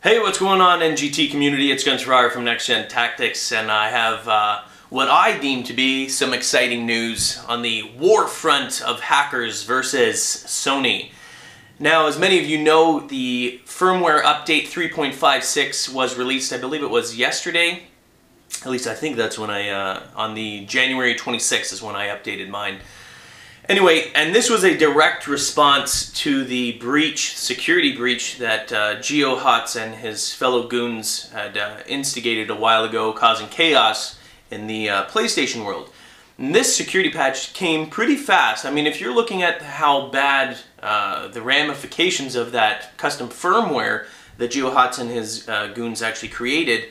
Hey, what's going on, NGT community? It's Gunter from NextGenTactics, and I have what I deem to be some exciting news on the war front of hackers versus Sony. Now, as many of you know, the firmware update 3.56 was released, I believe it was yesterday. At least I think that's when on the January 26th is when I updated mine. Anyway, and this was a direct response to the breach, security breach, that GeoHots and his fellow goons had instigated a while ago, causing chaos in the PlayStation world. And this security patch came pretty fast. I mean, if you're looking at how bad the ramifications of that custom firmware that GeoHots and his goons actually created,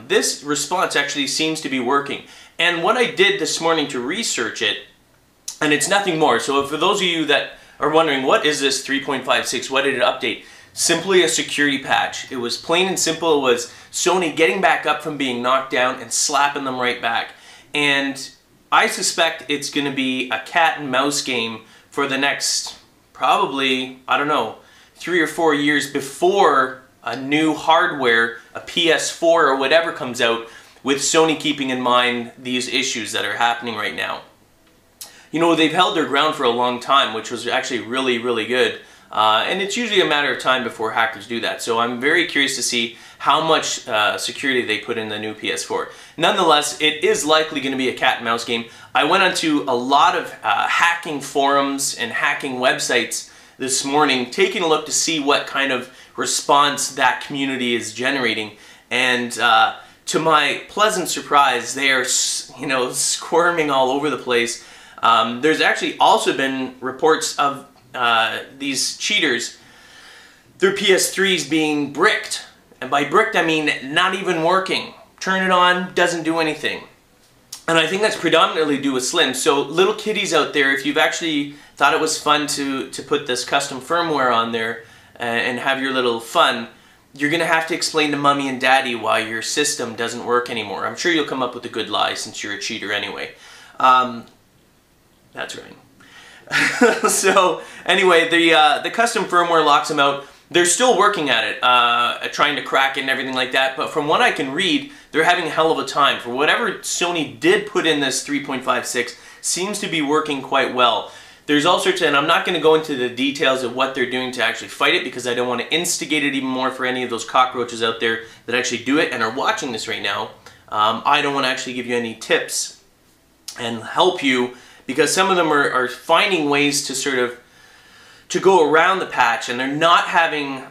this response actually seems to be working. And what I did this morning to research it, and it's nothing more. So for those of you that are wondering, what is this 3.56? What did it update? Simply a security patch. It was plain and simple. It was Sony getting back up from being knocked down and slapping them right back. And I suspect it's going to be a cat and mouse game for the next, probably, I don't know, 3 or 4 years before a new hardware, a PS4 or whatever comes out, with Sony keeping in mind these issues that are happening right now. You know, they've held their ground for a long time, which was actually really, really good. And it's usually a matter of time before hackers do that. So I'm very curious to see how much security they put in the new PS4. Nonetheless, it is likely going to be a cat and mouse game. I went onto a lot of hacking forums and hacking websites this morning, taking a look to see what kind of response that community is generating. And to my pleasant surprise, they are, you know, squirming all over the place. There's actually also been reports of these cheaters, their PS3s being bricked. And by bricked, I mean not even working. Turn it on, doesn't do anything. And I think that's predominantly due with Slim. So little kiddies out there, if you've actually thought it was fun to put this custom firmware on there and have your little fun, you're going to have to explain to mommy and daddy why your system doesn't work anymore. I'm sure you'll come up with a good lie since you're a cheater anyway. That's right. So anyway, the custom firmware locks them out. They're still working at it, trying to crack it and everything like that. But from what I can read, they're having a hell of a time. For whatever Sony did put in this 3.56, seems to be working quite well. There's all sorts of, and I'm not going to go into the details of what they're doing to actually fight it, because I don't want to instigate it even more for any of those cockroaches out there that actually do it and are watching this right now. I don't want to actually give you any tips and help you, because some of them are finding ways to sort of to go around the patch, and they're not having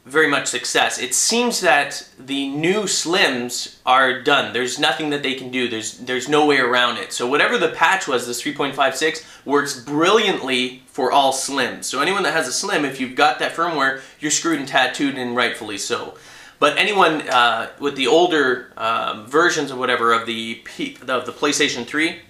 very much success. It seems that the new Slims are done. There's nothing that they can do. There's no way around it. So whatever the patch was, this 3.56, works brilliantly for all Slims. So anyone that has a Slim, if you've got that firmware, you're screwed and tattooed, and rightfully so. But anyone with the older versions of whatever of the PlayStation 3,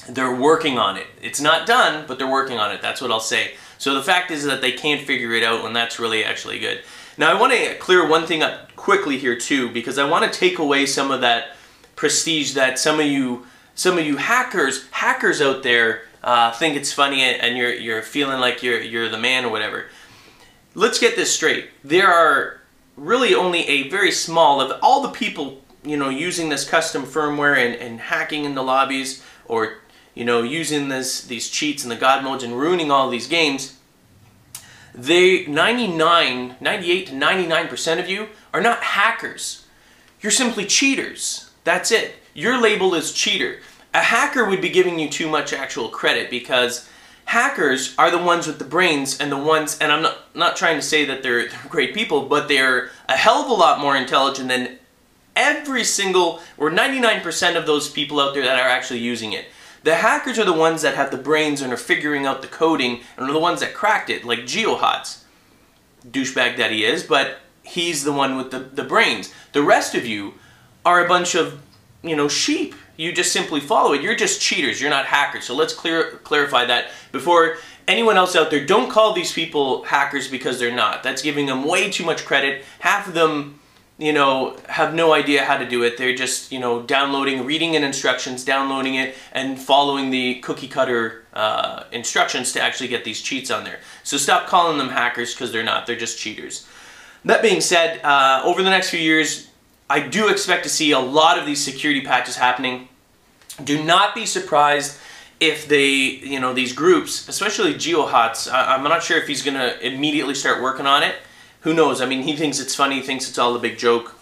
they're working on it. It's not done, but they're working on it. That's what I'll say. So the fact is that they can't figure it out, and that's really actually good. Now I want to clear one thing up quickly here too, because I want to take away some of that prestige that some of you hackers out there think it's funny, and you're feeling like you're the man or whatever. Let's get this straight. There are really only a very small of all the people, you know, using this custom firmware and hacking into lobbies, or you know, using these cheats and the God modes and ruining all these games. 98 to 99% of you are not hackers. You're simply cheaters. That's it. Your label is cheater. A hacker would be giving you too much actual credit, because hackers are the ones with the brains, and the ones, and I'm not trying to say that they're great people, but they're a hell of a lot more intelligent than every single, or 99% of those people out there that are actually using it. The hackers are the ones that have the brains and are figuring out the coding, and are the ones that cracked it, like GeoHots. Douchebag that he is, but he's the one with the brains. The rest of you are a bunch of, you know, sheep. You just simply follow it. You're just cheaters. You're not hackers. So let's clarify that before anyone else out there. Don't call these people hackers, because they're not. That's giving them way too much credit. Half of them, you know, have no idea how to do it. They're just, you know, reading in instructions, downloading it, and following the cookie cutter instructions to actually get these cheats on there. So stop calling them hackers, because they're not. They're just cheaters. That being said, over the next few years, I do expect to see a lot of these security patches happening. Do not be surprised if these groups, especially GeoHots, I'm not sure if he's going to immediately start working on it. Who knows? I mean, he thinks it's funny, he thinks it's all a big joke.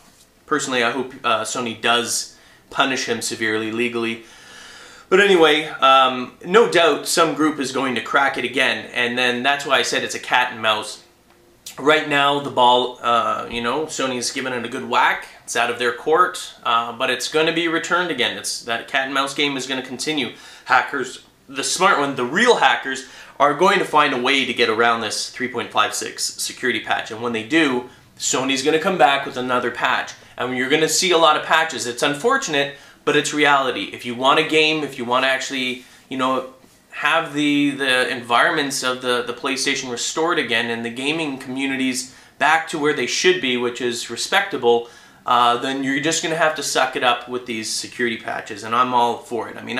Personally, I hope Sony does punish him severely legally. But anyway, no doubt some group is going to crack it again, and then that's why I said it's a cat and mouse. Right now, the ball, Sony's given it a good whack. It's out of their court, but it's going to be returned again. That cat and mouse game is going to continue. Hackers, the smart one, the real hackers, are going to find a way to get around this 3.56 security patch. And when they do, Sony's going to come back with another patch. And you're going to see a lot of patches. It's unfortunate, but it's reality. If you want a game, if you want to actually, have the environments of the PlayStation restored again and the gaming communities back to where they should be, which is respectable, then you're just going to have to suck it up with these security patches, and I'm all for it. I mean,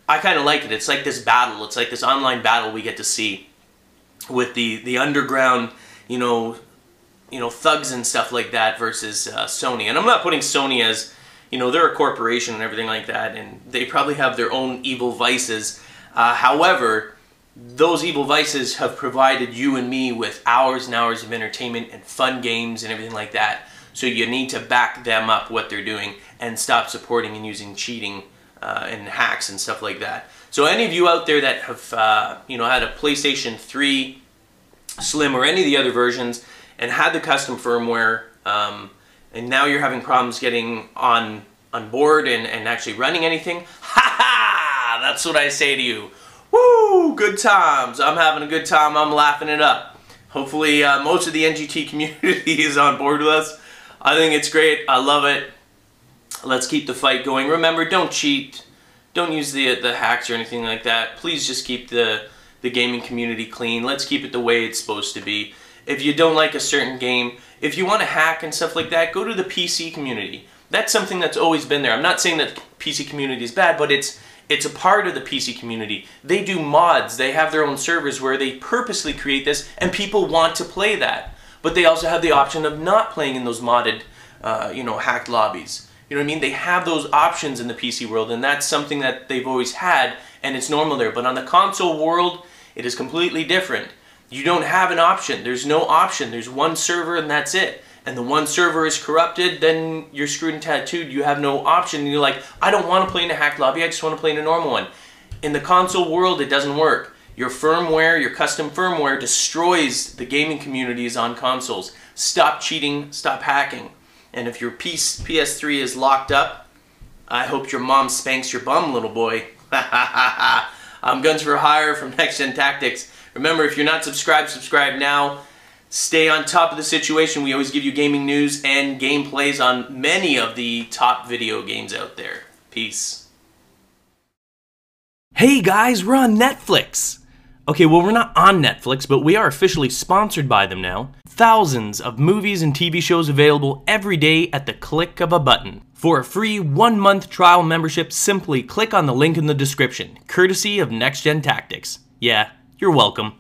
I kind of like it. It's like this battle. It's like this online battle we get to see with the underground, thugs and stuff like that versus Sony. And I'm not putting Sony as, they're a corporation and everything like that, and they probably have their own evil vices. However, those evil vices have provided you and me with hours and hours of entertainment and fun games and everything like that. So you need to back them up what they're doing and stop supporting and using cheating and hacks and stuff like that. So any of you out there that have had a PlayStation 3 Slim or any of the other versions and had the custom firmware, and now you're having problems getting on board and actually running anything, that's what I say to you. Woo! Good times. I'm having a good time. I'm laughing it up. Hopefully most of the NGT community is on board with us. I think it's great. I love it. Let's keep the fight going. Remember, don't cheat. Don't use the hacks or anything like that. Please just keep the gaming community clean. Let's keep it the way it's supposed to be. If you don't like a certain game, if you want to hack and stuff like that, go to the PC community. That's something that's always been there. I'm not saying that the PC community is bad, but it's a part of the PC community. They do mods. They have their own servers where they purposely create this, and people want to play that. But they also have the option of not playing in those modded, hacked lobbies. You know what I mean? They have those options in the PC world, and that's something that they've always had, and it's normal there. But on the console world, it is completely different. You don't have an option. There's no option. There's one server, and that's it. And the one server is corrupted, then you're screwed and tattooed. You have no option. And you're like, I don't want to play in a hacked lobby. I just want to play in a normal one. In the console world, it doesn't work. Your firmware, your custom firmware, destroys the gaming communities on consoles. Stop cheating. Stop hacking. And if your PS3 is locked up, I hope your mom spanks your bum, little boy. I'm Guns for Hire from NextGenTactics. Remember, if you're not subscribed, subscribe now. Stay on top of the situation. We always give you gaming news and gameplays on many of the top video games out there. Peace. Hey guys, we're on Netflix. Okay, well, we're not on Netflix, but we are officially sponsored by them now. Thousands of movies and TV shows available every day at the click of a button. For a free 1-month trial membership, simply click on the link in the description, courtesy of NextGenTactics. Yeah, you're welcome.